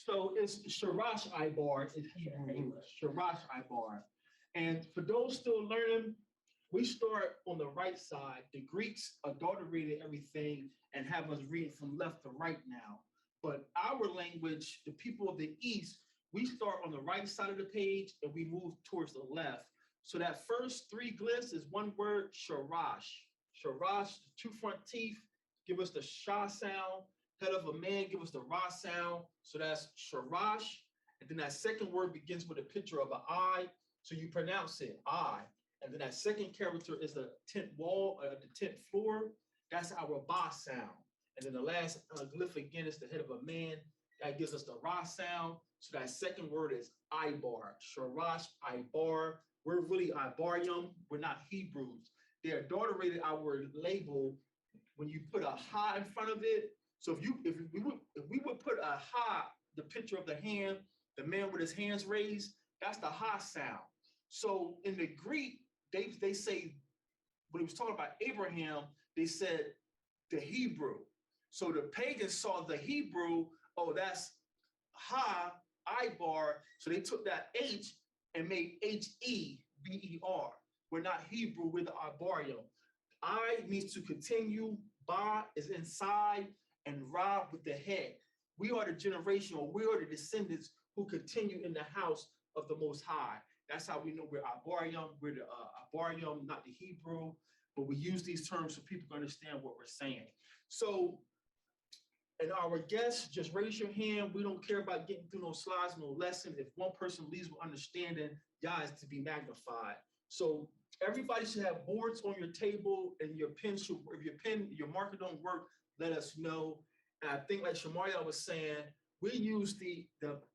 So it's Sharash Ibar in Hebrew English. Sharash Ibar. And for those still learning, we start on the right side. The Greeks adulterated everything and have us read from left to right now. But our language, the people of the East, we start on the right side of the page and we move towards the left. So that first three glyphs is one word, Sharash. Sharash, the two front teeth, give us the Shah sound. Head of a man, give us the Ra sound. So that's Sharash. And then that second word begins with a picture of an eye. So you pronounce it, I. And then that second character is the tent wall, the tent floor. That's our Ba sound. And then the last glyph again is the head of a man. That gives us the Ra sound. So that second word is Ibar. Sharash, Ibar. We're really Ibaryum. We're not Hebrews. They adulterated our label when you put a ha in front of it. So if we would put a ha, the picture of the hand, the man with his hands raised, that's the ha sound. So in the Greek, they say, when he was talking about Abraham, they said the Hebrew. So the pagans saw the Hebrew, oh, that's ha, Ibar. So they took that H and made H-E-B-E-R. We're not Hebrew, we're the Ibarium. I means to continue, Ba is inside, and Ra with the head. We are the generation, or we are the descendants who continue in the house of the Most High. That's how we know we're Ibarium. We're the Ibarium, not the Hebrew, but we use these terms so people can understand what we're saying. So, and our guests, just raise your hand. We don't care about getting through no slides, no lesson. If one person leaves with understanding, y'all is to be magnified. So everybody should have boards on your table, and your pen should, if your marker don't work, let us know. And I think like Shamaria was saying, we use the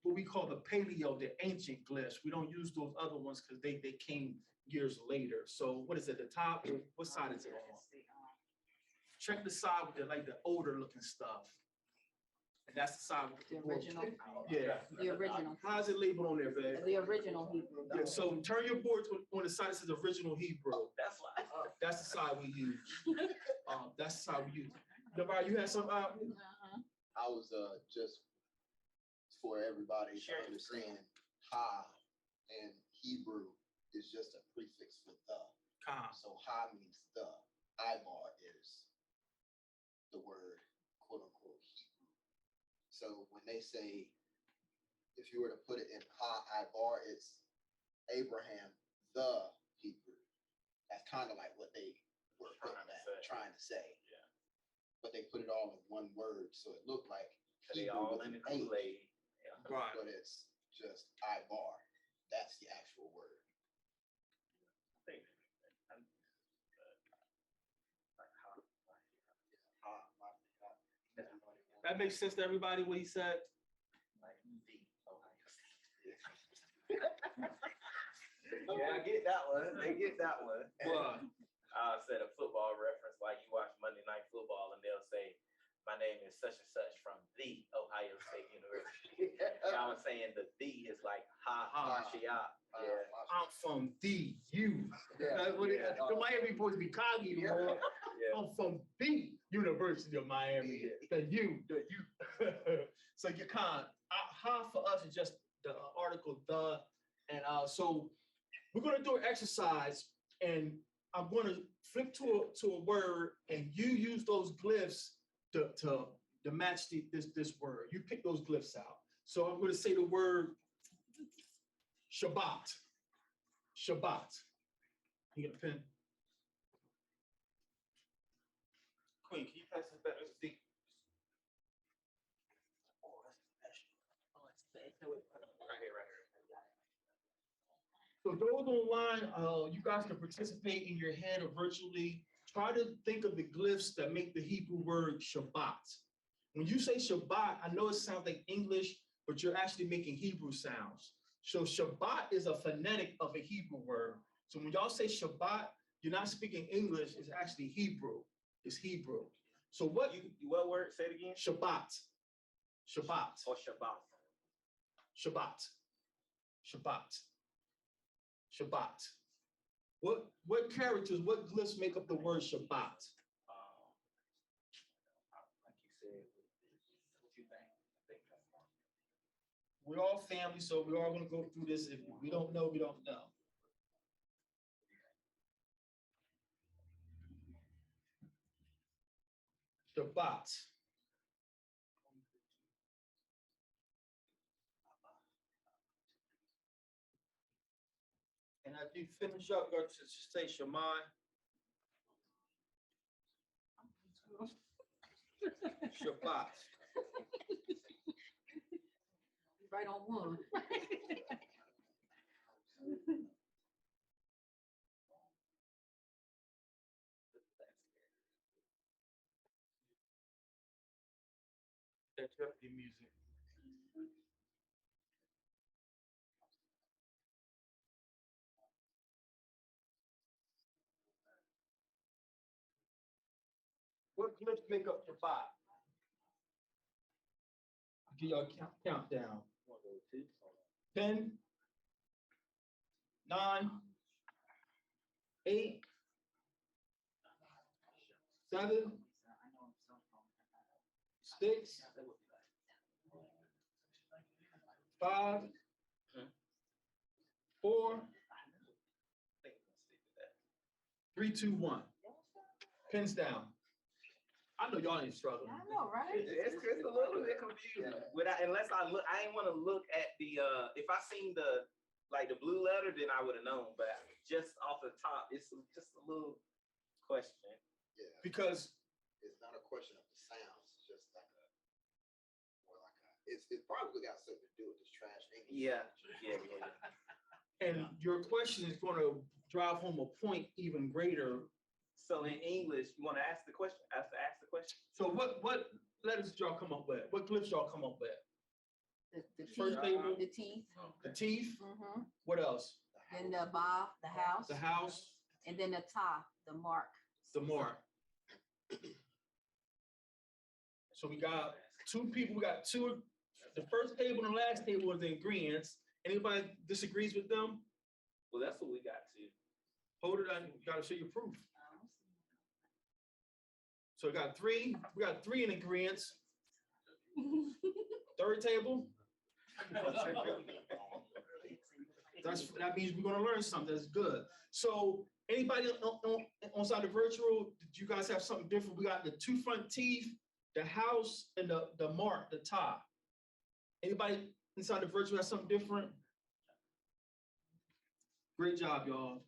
what we call the paleo, the ancient glyphs. We don't use those other ones because they came years later. So what is it, the top? What side is it on? Check the side with the older looking stuff. And that's the side with the original. Yeah. The original. How's it labeled on there, babe? The original Hebrew. Yeah, so turn your board on the side that says original Hebrew. That's why. That's the side we use. That's the side we use. Nobody, you had something out? I was just for everybody to understand, ha in Hebrew is just a prefix for the. So ha means the. Ibar is the word, quote unquote, Hebrew. So when they say, if you were to put it in ha Ibar, it's Abraham the Hebrew. That's kind of like what they were trying to say. Yeah. But they put it all in one word, so it looked like they all in the Kool-Aid. Yeah. Right. But it's just Ibar. That's the actual word. That makes sense to everybody what he said. Yeah, I get that one. They get that one. What? I said a football reference, like you watch Monday Night Football and they'll say, my name is such and such from the Ohio State University. I was saying the is like Shia. Yeah. I'm from the U. The Miami boys be coggy, man. Yeah. I'm from the University of Miami. The U. So you can't. Ha for us is just the article the, and so we're gonna do an exercise, and I'm gonna flip to a word, and you use those glyphs to match this word. You pick those glyphs out. So I'm gonna say the word Shabbat. Shabbat. You get a pen? Queen, can you pass this back to Steve? So those online, you guys can participate in your head or virtually. Try to think of the glyphs that make the Hebrew word Shabbat. When you say Shabbat, I know it sounds like English, but you're actually making Hebrew sounds. So Shabbat is a phonetic of a Hebrew word. So when y'all say Shabbat, you're not speaking English, it's actually Hebrew. It's Hebrew. So what word? Say it again. Shabbat. Shabbat. Or Shabbat. Shabbat. Shabbat. Shabbat. What characters, what glyphs make up the word Shabbat? Like you said, what you think? We're all family, so we're all going to go through this. If we don't know, we don't know. Shabbat. And as you finish up, go to say Shema. Shabbat. Right on one. That's the music. What clips make up Shabbat? I'll give y'all a countdown. 10, 9, 8, 7, 6, 5, 4, 3, 2, 1. Pins down. I know y'all ain't struggling. I know, right? It's a little bit confusing. Unless I look, I ain't want to look at the. If I seen the blue letter, then I would have known. But just off the top, it's just a little question. Yeah. Because it's not a question of the sounds. It's just like it's probably got something to do with this trash English. Yeah. And your question is going to drive home a point even greater. So in English, you want to ask the question? Ask the question. So what letters did y'all come up with? What glyphs y'all come up with? The First teeth. table. The teeth. The teeth. Mm-hmm. What else? Then the ba, the house. The house. And then the ta, the mark. The mark. So we got two people. We got two. The first table and the last table was the ingredients. Anybody disagrees with them? Well, that's what we got too. Hold it on. You got to show your proof. So we got three. We got three ingredients. Third table. That means we're going to learn something. That's good. So anybody on side of virtual, did you guys have something different? We got the two front teeth, the house, and the mark, the tie. Anybody inside the virtual have something different? Great job, y'all.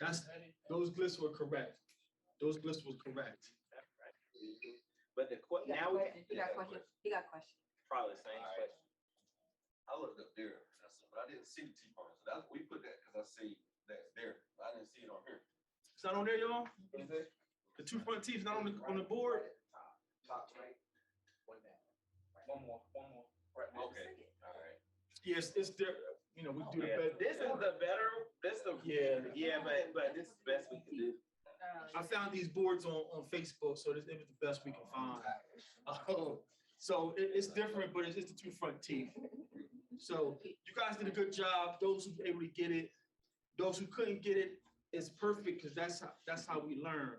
Those glyphs were correct. Those glyphs were correct. But the now he got question. He got question. Probably the same question. I looked up there, but I didn't see the T part. So we put that because I see that's there. But I didn't see it on here. It's not on there, y'all? The two front teeth not on the board? Top right. One down. One more. Right. Okay. All right. Yes, it's there. You know, we do the best. This is the better. But this is the best we can do. I found these boards on Facebook, so it was the best we can find. So it's different, but it's the two front teeth. So you guys did a good job. Those who were able to get it, those who couldn't get it, it's perfect because that's how we learn.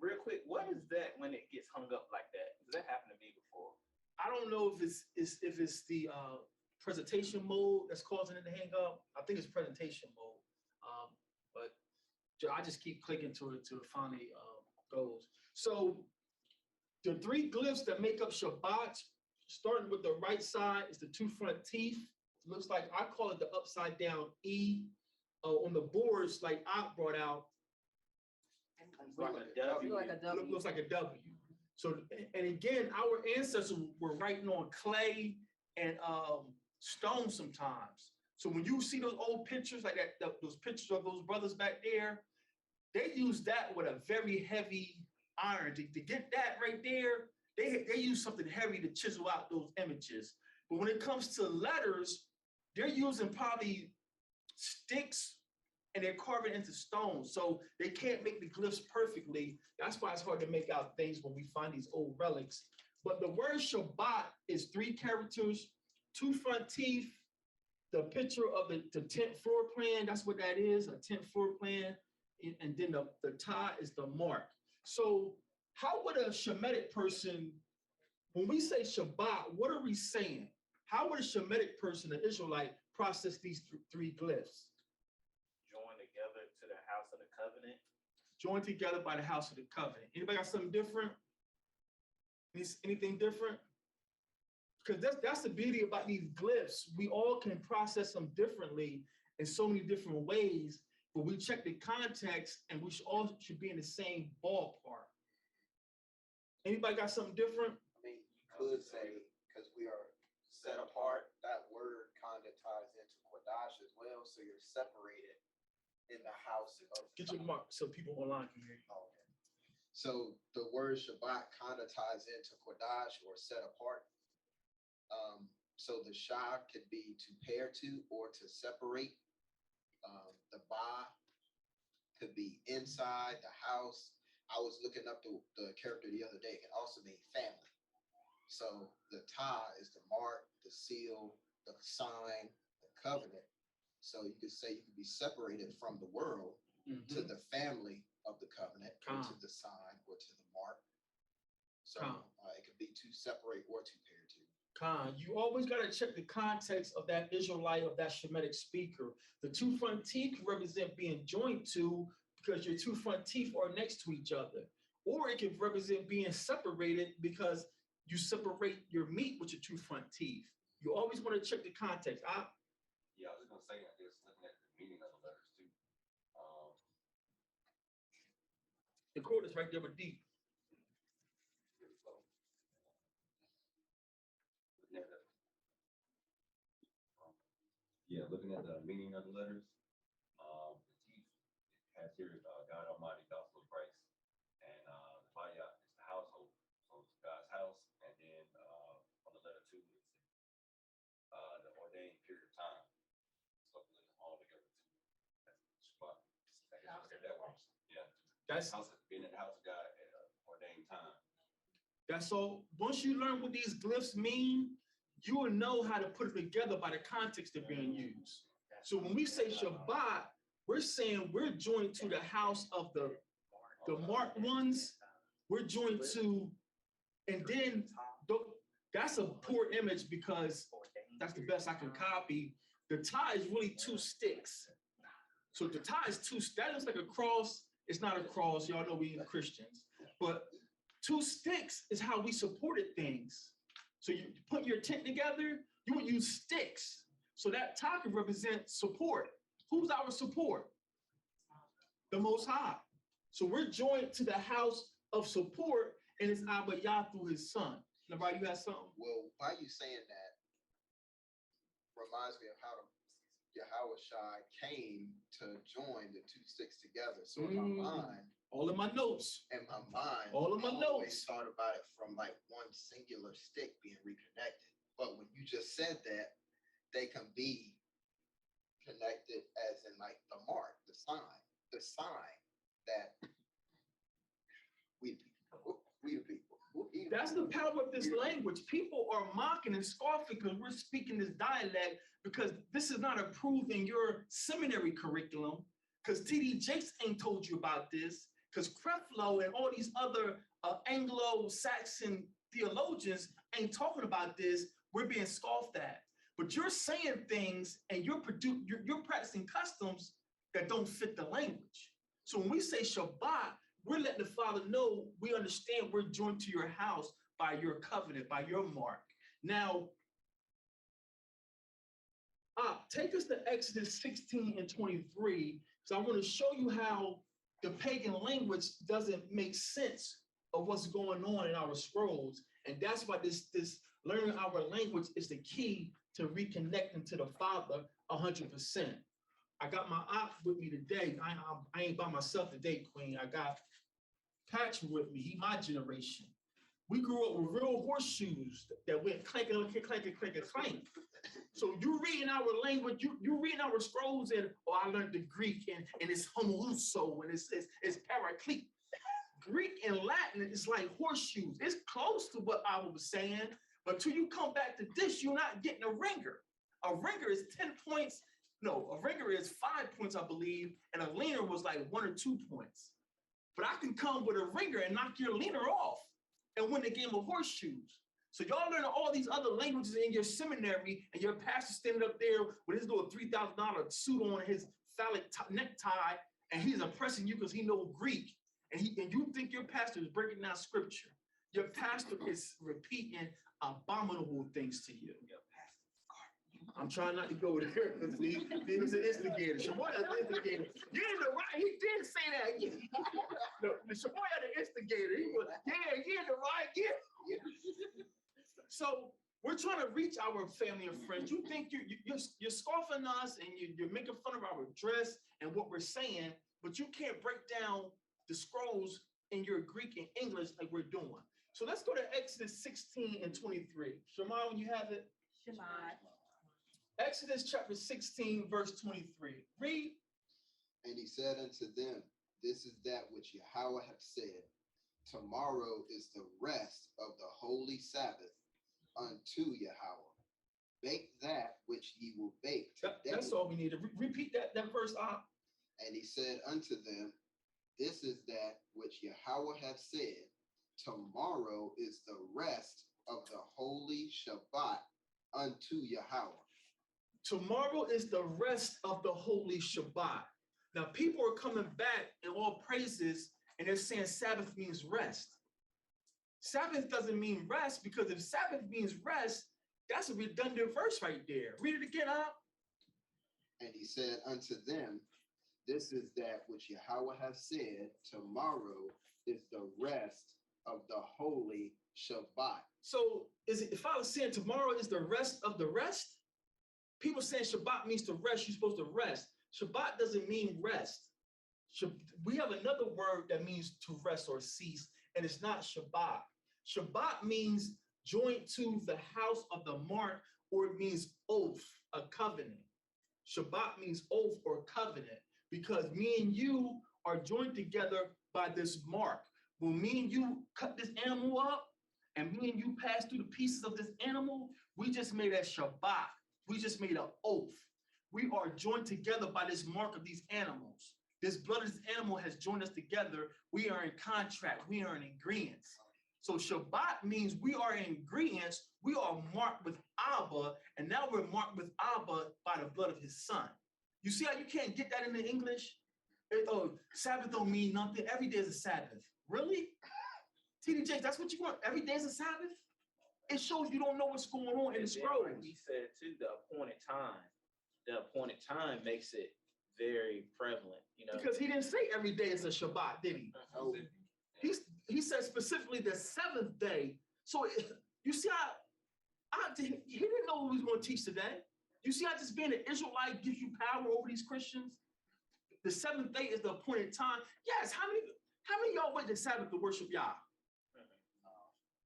Real quick, what is that when it gets hung up like that? Because that happened to me before. I don't know if it's the presentation mode that's causing it to hang up. I think it's presentation mode, but I just keep clicking to it till it finally goes. So the three glyphs that make up Shabbat, starting with the right side, is the two front teeth. It looks like, I call it the upside down E. On the boards, like I brought out, Like a W. Like a W. looks like a W. So, and again, our ancestors were writing on clay and stone sometimes. So when you see those old pictures, like that, those pictures of those brothers back there, they use that with a very heavy iron. To get that right there, they use something heavy to chisel out those images. But when it comes to letters, they're using probably sticks and they're carving into stone. So they can't make the glyphs perfectly. That's why it's hard to make out things when we find these old relics. But the word Shabbat is 3 characters, 2 front teeth, the picture of the tent floor plan, that's what that is, a tent floor plan. And then the tie is the mark. So how would a Shemitic person when we say Shabbat, what are we saying? How would a Shemitic person, an Israelite, process these three glyphs? Join together to the house of the covenant. Join together by the house of the covenant. Anybody got something different? Anything different? Because that's the beauty about these glyphs. We all can process them differently in so many different ways, but we check the context and we all should be in the same ballpark. Anybody got something different? I mean, you could say, because we are set apart, that word kind of ties into Kodash as well. So you're separated in the house of. Get your mark so people online can hear you. Okay. So the word Shabbat kind of ties into Kodash or set apart. So the Shah could be to pair to or to separate. The Ba could be inside the house. I was looking up the character the other day. It also means family. So the Ta is the mark, the seal, the sign, the covenant. So you could say you could be separated from the world to the family of the covenant, or to the sign, or to the mark. So it could be to separate or to pair to. You always got to check the context of that Israelite, of that Shemitic speaker. The two front teeth can represent being joined to because your two front teeth are next to each other. Or it can represent being separated because you separate your meat with your two front teeth. You always want to check the context. Yeah, I was going to say, I guess, looking at the meaning of the letters too. The quote is right there with D. Yeah, looking at the meaning of the letters, the teeth has here God Almighty, gospel of Christ, and the Bayat is the household, so it's God's house, and then on the letter 2 it's the ordained period of time. So all together too. That's Shabbat. That way. Yeah. That's house, being in the house of God at ordained time. That's so. Once you learn what these glyphs mean, you will know how to put it together by the context they're being used. So when we say Shabbat, we're saying we're joined to the house of the marked ones. We're joined to, and then that's a poor image because that's the best I can copy. The tie is really two sticks. So the tie is that looks like a cross. It's not a cross. Y'all know we Christians, but two sticks is how we supported things. So you put your tent together, you would use sticks. So that tie can represent support. Who's our support? The Most High. So we're joined to the house of support, and it's Abba Yah through his son. Nobody, you got something? Well, why you saying that reminds me of how Yahweh Shai came to join the two sticks together. So in my mind, all of my notes. In my mind, all of my notes. Thought about it from like one singular stick being reconnected. But when you just said that, they can be connected as in like the mark, the sign that we the people. That's the power of this language. People are mocking and scoffing because we're speaking this dialect because this is not approved in your seminary curriculum. Because T.D. Jakes ain't told you about this. Because Creflo and all these other Anglo-Saxon theologians ain't talking about this. We're being scoffed at. But you're saying things and you're practicing customs that don't fit the language. So when we say Shabbat, we're letting the Father know we understand we're joined to your house by your covenant, by your mark. Now, take us to Exodus 16 and 23. So I want to show you how the pagan language doesn't make sense of what's going on in our scrolls. And that's why this learning our language is the key to reconnecting to the Father 100%. I got my op with me today. I ain't by myself today, Queen. I got Patrick with me. He my generation. We grew up with real horseshoes that went clanking, clanking, clanking, clank. So you reading our language, you reading our scrolls, and I learned the Greek and it's homoouso and it's paraclete. Greek and Latin is like horseshoes. It's close to what I was saying, but till you come back to this, you're not getting a ringer. A ringer is 10 points. No, a ringer is 5 points, I believe, and a leaner was like 1 or 2 points. But I can come with a ringer and knock your leaner off and win the game of horseshoes. So y'all learn all these other languages in your seminary, and your pastor standing up there with his little $3,000 suit on, his phallic necktie, and he's impressing you because he knows Greek, and you think your pastor is breaking down scripture. Your pastor is repeating abominable things to you. I'm trying not to go there because he's an instigator. Shaboy is an instigator. You're in the right. He did say that. No, the Shaboy is an instigator. He was, yeah, you're in the right. Yeah. So we're trying to reach our family and friends. You think you're scoffing us and you're making fun of our dress and what we're saying, but you can't break down the scrolls in your Greek and English like we're doing. So let's go to Exodus 16 and 23. Shema, when you have it. Shema. Exodus chapter 16, verse 23. Read. And he said unto them, this is that which Yahweh hath said. Tomorrow is the rest of the holy Sabbath unto Yahweh. Bake that which ye will bake today. That's all we need. Repeat that verse. And he said unto them, this is that which Yahweh hath said. Tomorrow is the rest of the holy Shabbat unto Yahweh. Tomorrow is the rest of the holy Shabbat. Now, people are coming back in all praises, and they're saying Sabbath means rest. Sabbath doesn't mean rest, because if Sabbath means rest, that's a redundant verse right there. Read it again, And he said unto them, this is that which Yahweh hath said, tomorrow is the rest of the holy Shabbat. So if I was saying tomorrow is the rest of the rest, people saying Shabbat means to rest, you're supposed to rest. Shabbat doesn't mean rest. We have another word that means to rest or cease, and it's not Shabbat. Shabbat means joint to the house of the mark, or it means oath, a covenant. Shabbat means oath or covenant, because me and you are joined together by this mark. When me and you cut this animal up, and me and you pass through the pieces of this animal, we just made a Shabbat. We just made an oath. We are joined together by this mark of these animals. This blood of this animal has joined us together. We are in contract. We are in agreement. So Shabbat means we are in agreement. We are marked with Abba, and now we're marked with Abba by the blood of his son. You see how you can't get that in the English? Sabbath don't mean nothing. Every day is a Sabbath. Really? TDJ, that's what you want? Every day is a Sabbath? It shows you don't know what's going on in the scrolls. Like he said too, the appointed time makes it very prevalent, Because he didn't say every day is a Shabbat, did he? No. He said specifically the seventh day. So you see how he didn't know what he was going to teach today. You see how just being an Israelite gives you power over these Christians? The seventh day is the appointed time. Yes, how many of y'all went to Sabbath to worship Yah?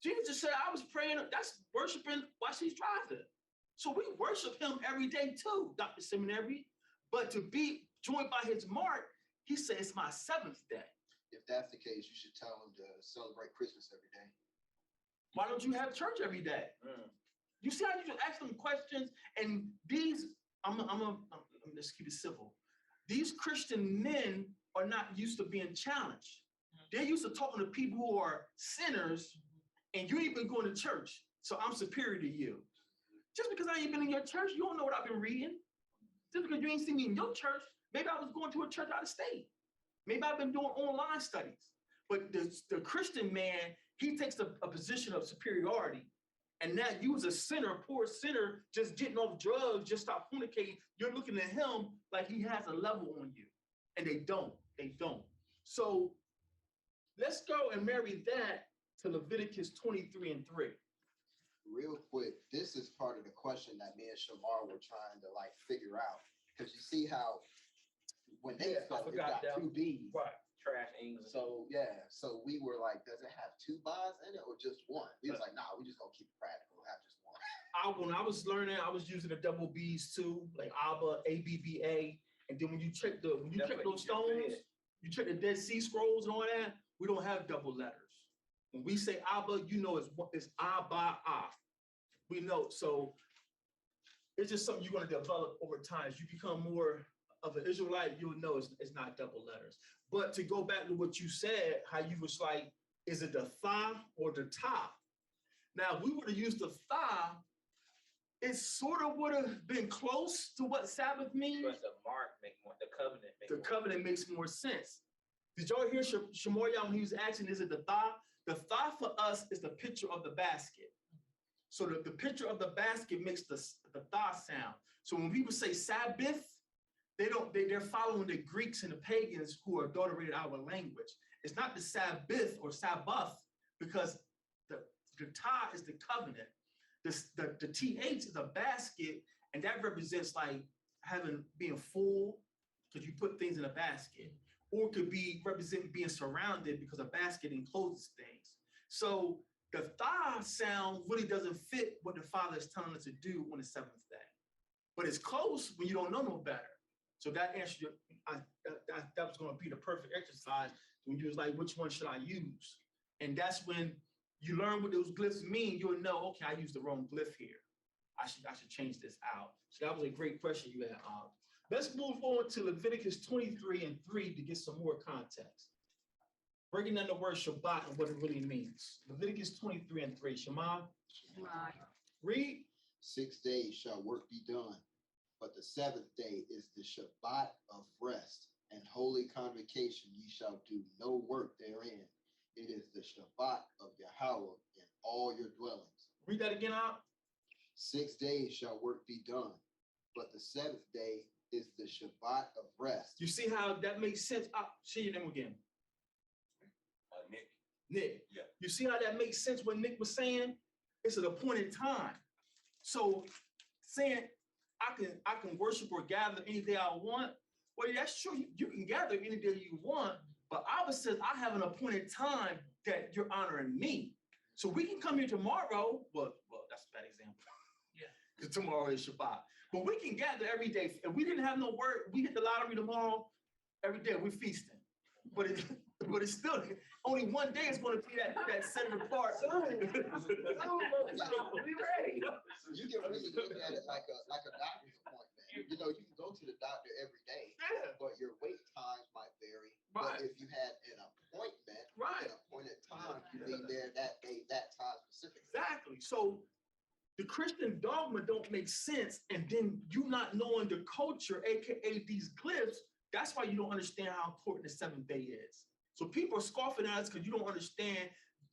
Jesus said, I was praying, that's worshiping while she's driving. So we worship him every day too, Dr. Seminary. But to be joined by his mark, he said, it's my seventh day. If that's the case, you should tell them to celebrate Christmas every day. Why don't you have church every day? You see how you just ask them questions, and these, I'm just keep it civil. These Christian men are not used to being challenged. They're used to talking to people who are sinners, and you ain't been going to church, so I'm superior to you. Just because I ain't been in your church, you don't know what I've been reading. Just because you ain't seen me in your church, maybe I was going to a church out of state. Maybe I've been doing online studies. But the Christian man, he takes a position of superiority. And now you as a sinner, poor sinner, just getting off drugs, just stop fornicating, you're looking at him like he has a level on you. And they don't. So let's go and marry that to Leviticus 23 and 3. Real quick, this is part of the question that me and Shamar were trying to figure out. Because you see how when they spelled it got two B's. Right. Trash English. So we were like, does it have two B's in it or just one? He was like, nah, we just gonna keep it practical, have just one. When I was learning, I was using the double B's too, like Abba, ABBA. And then when you check those stones, you check the Dead Sea Scrolls and all that, we don't have double letters. When we say Abba, you know it's Abba. We know. So it's just something you're going to develop over time. As you become more of an Israelite, you'll know it's not double letters. But to go back to what you said, how you was like, is it the tha or the ta? Now, if we would have used the thigh, it sort of would have been close to what Sabbath means. But the mark make more, the covenant make The more. covenant makes more sense. Did y'all hear Shemoyah when he was asking, is it the thigh? The thigh for us is the picture of the basket. So the picture of the basket makes the thigh sound. So when people say Sabbath, they're following the Greeks and the pagans who adulterated our language. It's not the Sabbath or Sabbath, because the tie is the covenant. The TH is a basket, and that represents like being full, because you put things in a basket, or it could be representing being surrounded, because a basket encloses things. So the thigh sound really doesn't fit what the Father is telling us to do on the seventh day, but it's close when you don't know no better. So that answer, that was going to be the perfect exercise when you was like, which one should I use? And that's when you learn what those glyphs mean. You'll know, okay, I used the wrong glyph here. I should change this out. So that was a great question you had. Let's move on to Leviticus 23:3 to get some more context. Breaking down the word Shabbat and what it really means. Leviticus 23:3. Shema, read. 6 days shall work be done, but the seventh day is the Shabbat of rest and holy convocation. Ye shall do no work therein. It is the Shabbat of Yahweh in all your dwellings. Read that again out. 6 days shall work be done, but the seventh day is the Shabbat of rest. You see how that makes sense? Say your name again. Nick. Nick. Yeah. You see how that makes sense what Nick was saying? It's an appointed time. So saying I can worship or gather any day I want. Well, that's true. You can gather any day you want, but Abba says I have an appointed time that you're honoring me. So we can come here tomorrow. Well, that's a bad example. Yeah. Because tomorrow is Shabbat. But we can gather every day. If we didn't have no work, we hit the lottery tomorrow, every day we're feasting. But it's still only one day is going to be that set it apart. You can really look at it like a doctor's appointment. You know, you can go to the doctor every day, but your wait times might vary. Right. But if you had an appointment, Right. an appointed time, you be there that day, that time specifically. Exactly. So the Christian dogma don't make sense, and then you not knowing the culture, aka these glyphs, that's why you don't understand how important the seventh day is. So people are scoffing at us because you don't understand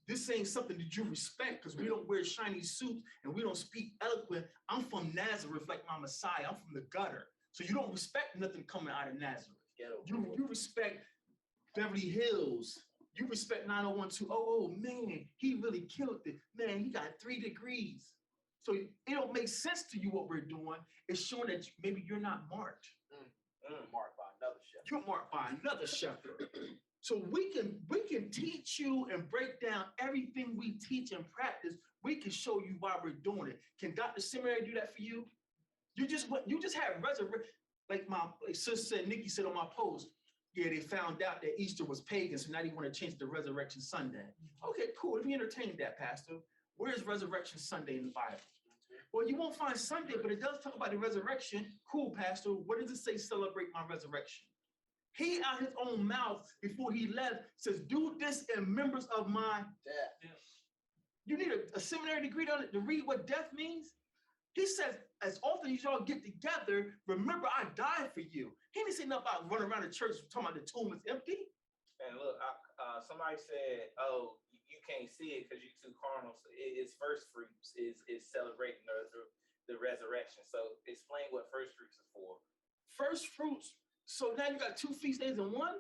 this ain't something that you respect, because we don't wear shiny suits and we don't speak eloquent. I'm from Nazareth like my Messiah. I'm from the gutter. So you don't respect nothing coming out of Nazareth. You respect Beverly Hills. You respect 90120. Oh man, he really killed it. Man, he got 3 degrees. So it don't make sense to you what we're doing. It's showing that maybe you're not marked. Marked by another shepherd. You're marked by another shepherd. So we can teach you and break down everything we teach and practice. We can show you why we're doing it. Can Dr. Seminary do that for you? You just had resurrection. Like sis said, Nikki said on my post, yeah, they found out that Easter was pagan, so now they want to change the Resurrection Sunday. Okay, cool. Let me entertain that, Pastor. Where's Resurrection Sunday in the Bible? Well, you won't find Sunday, but it does talk about the resurrection. Cool, Pastor. What does it say, celebrate my resurrection? He, out his own mouth, before he left, says, do this in members of my death. You need a seminary degree to read what death means? He says, as often as y'all get together, remember I died for you. He didn't say nothing about running around the church talking about the tomb is empty. And look, somebody said, oh, you can't see it because you're too carnal. So it's first fruits is celebrating the resurrection. So explain what first fruits is for. First fruits. So now you got 2 feast days in one?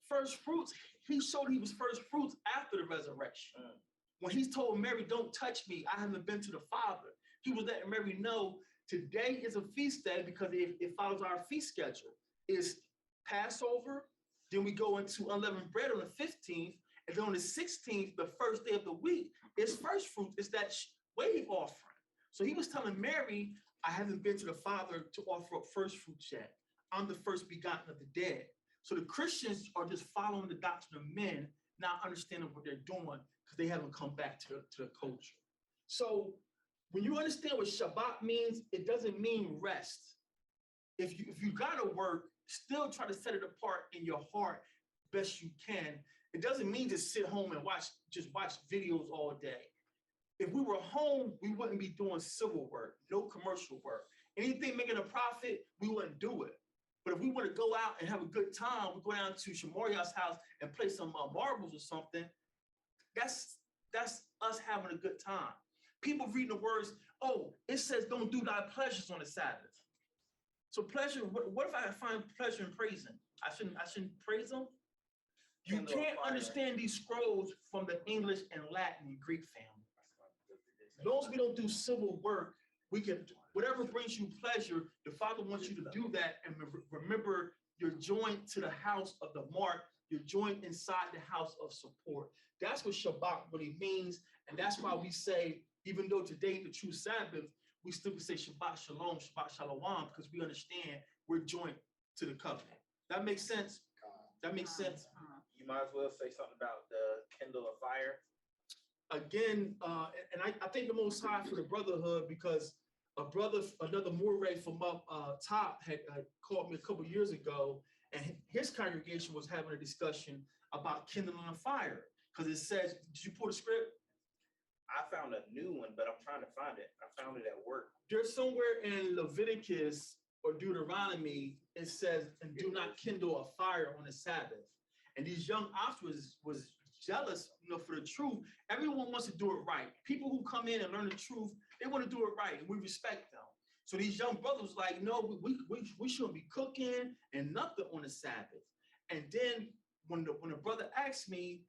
First fruits, he showed he was first fruits after the resurrection. When he told Mary, don't touch me, I haven't been to the Father. He was letting Mary know today is a feast day because it follows our feast schedule. It's Passover, then we go into unleavened bread on the 15th, and then on the 16th, the first day of the week, it's first fruits. It's that wave offering. So he was telling Mary, I haven't been to the Father to offer up first fruits yet. I'm the first begotten of the dead. So the Christians are just following the doctrine of men, not understanding what they're doing because they haven't come back to the culture. So when you understand what Shabbat means, it doesn't mean rest. If you gotta work, still try to set it apart in your heart best you can. It doesn't mean just sit home and watch videos all day. If we were home, we wouldn't be doing civil work, no commercial work. Anything making a profit, we wouldn't do it. But if we want to go out and have a good time, we go down to Shamoria's house and play some marbles or something. That's us having a good time. People reading the words, oh, it says don't do thy pleasures on the Sabbath. So pleasure, what if I find pleasure in praising? I shouldn't praise them? You can't understand these scrolls from the English and Latin and Greek family. As long as we don't do civil work, we can, whatever brings you pleasure, the Father wants you to do that. And remember, you're joined to the house of the mark. You're joined inside the house of support. That's what Shabbat really means. And that's why we say, even though today the true Sabbath, we still say Shabbat Shalom, Shabbat Shalom, because we understand we're joined to the covenant. That makes sense? That makes sense? You might as well say something about the Kindle of fire. Again, and I think the Most High for the brotherhood, because a brother, another Murray from up top had called me a couple years ago, and his congregation was having a discussion about kindling a fire, because it says, did you pull the script? I found a new one, but I'm trying to find it. I found it at work. There's somewhere in Leviticus or Deuteronomy, it says, and do not kindle a fire on the Sabbath. And these young ox was jealous, for the truth. Everyone wants to do it right. People who come in and learn the truth, they want to do it right, and we respect them. So these young brothers like, no, we shouldn't be cooking and nothing on the Sabbath. And then when the brother asked me,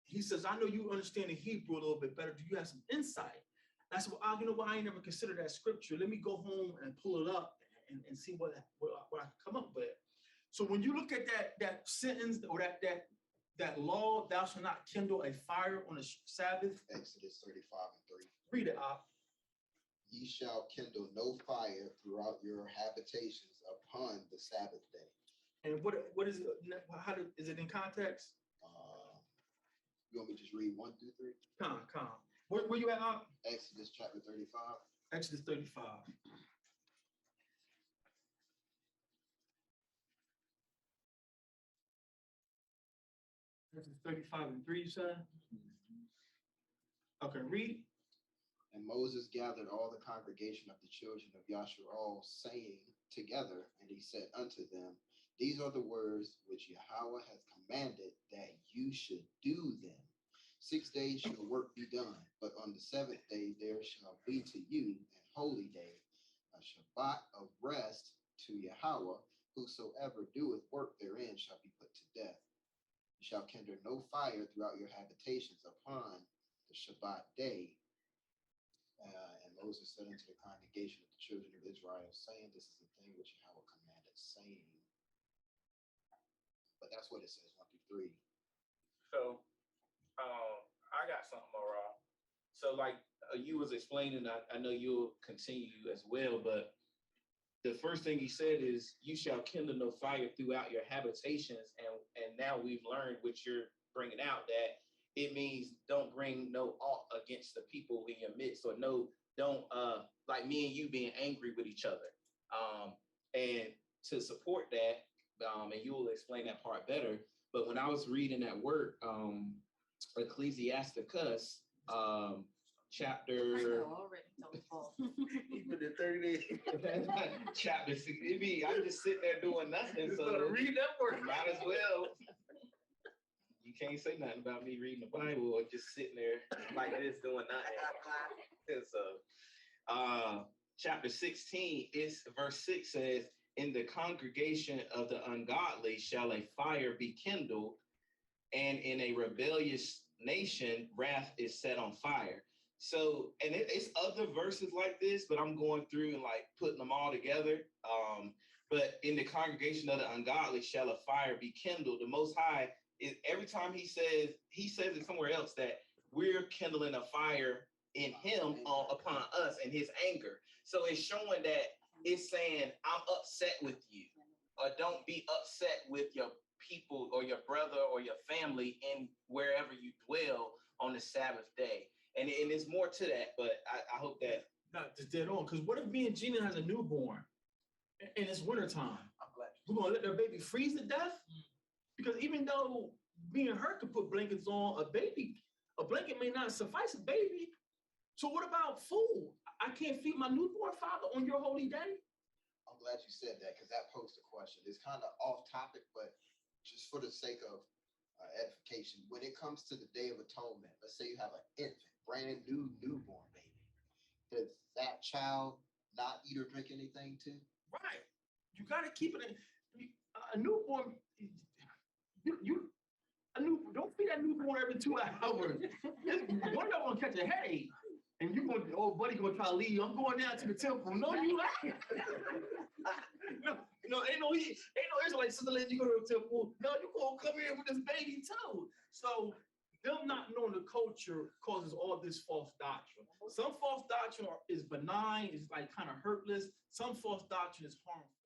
he says, I know you understand the Hebrew a little bit better. Do you have some insight? And I said, well, you know what? I ain't never considered that scripture. Let me go home and pull it up and see what I can come up with. So when you look at that sentence or that law, thou shalt not kindle a fire on the Sabbath. Exodus 35:3. Read it up. Ye shall kindle no fire throughout your habitations upon the Sabbath day. And what is it? Is it in context? You want me to just read 1 through 3? Come. Where you at? Exodus chapter 35. Exodus 35. Exodus 35:3, you said? Okay, read. And Moses gathered all the congregation of the children of Yasharal, saying together, and he said unto them, these are the words which Yahweh has commanded that you should do them. 6 days shall work be done, but on the 7th day there shall be to you an holy day, a Shabbat of rest to Yahweh. Whosoever doeth work therein shall be put to death. You shall kindle no fire throughout your habitations upon the Shabbat day. And Moses said unto the congregation of the children of Israel, saying, this is the thing which Yahweh commanded, saying. But that's what it says, 1 through 3. So I got something more off. So like you was explaining, I know you'll continue as well, but the first thing he said is, you shall kindle no fire throughout your habitations. And now we've learned, which you're bringing out, that it means don't bring no ought against the people in your midst, or don't like me and you being angry with each other. And to support that, and you will explain that part better, but when I was reading at work, Ecclesiasticus, chapter even the 30 days chapter 6. I'm just sitting there doing nothing. So read that word. Might as well. You can't say nothing about me reading the Bible or just sitting there like this doing nothing. So chapter 16, verse 6 says, in the congregation of the ungodly shall a fire be kindled, and in a rebellious nation wrath is set on fire. So, and it's other verses like this, but I'm going through and like putting them all together. But in the congregation of the ungodly shall a fire be kindled. The Most High, every time he says it somewhere else that we're kindling a fire in him upon us and his anger. So it's showing that it's saying, I'm upset with you, or don't be upset with your people or your brother or your family in wherever you dwell on the Sabbath day. And there's more to that, but I hope that. Not just dead on, because what if me and Gina has a newborn and it's wintertime? We're going to let their baby freeze to death? Because even though me and her could put blankets on, a blanket may not suffice a baby. So what about food? I can't feed my newborn father on your holy day? I'm glad you said that because that posed a question. It's kind of off topic, but just for the sake of edification, when it comes to the Day of Atonement, let's say you have an infant, brand new newborn baby, does that child not eat or drink anything too? Right. You got to keep it in. A newborn, don't feed that newborn every 2 hours. One of y'all gonna catch a headache, and you going, oh buddy, gonna try to leave. I'm going down to the temple. No, you ain't. No, ain't no Israelite sister letting you go to the temple. No, you gonna come here with this baby too. So them not knowing the culture causes all this false doctrine. Some false doctrine is benign, is like kind of hurtless. Some false doctrine is harmful.